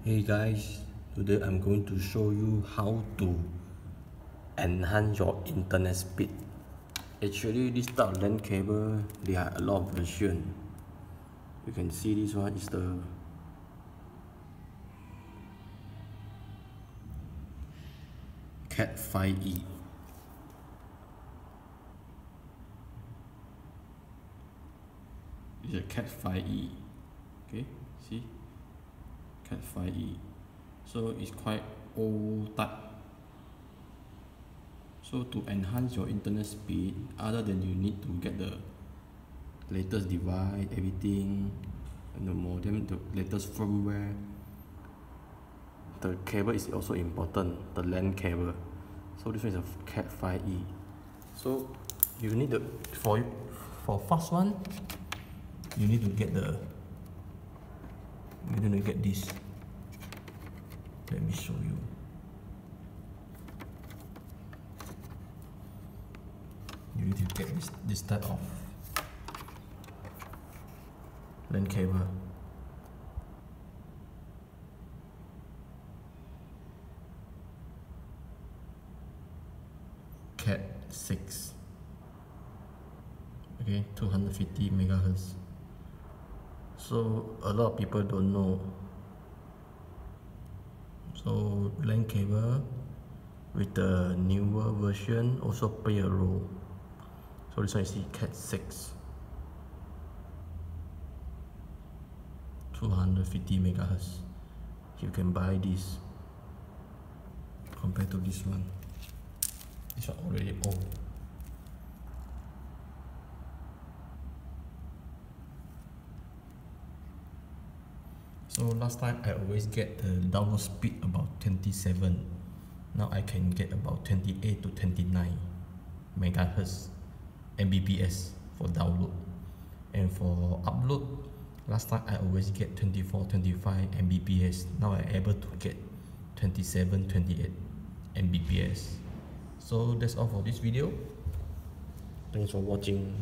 Hey guys, today I'm going to show you how to enhance your internet speed. Actually, this type of LAN cable, they have a lot of versions. You can see this one is the Cat 5e. It's a Cat 5e. Okay, see? Cat 5e. So it's quite old type. So to enhance your internet speed, other than you need to get the latest device, everything, and the modem, the latest firmware, the cable is also important, the LAN cable. So this one is a Cat 5e. So you need the for fast one, you need to get the this. Let me show you. You need to get this type of LAN cable. Cat 6. Okay, 250 megahertz. So a lot of people don't know. So LAN cable with the newer version also play a role. So this one is Cat 6, 250 megahertz. You can buy this compared to this one. This one already old. So last time I always get the download speed about 27. Now I can get about 28 to 29 megahertz Mbps for download. And for upload, last time I always get 24, 25 Mbps. Now I'm able to get 27, 28 Mbps. So that's all for this video. Thanks for watching.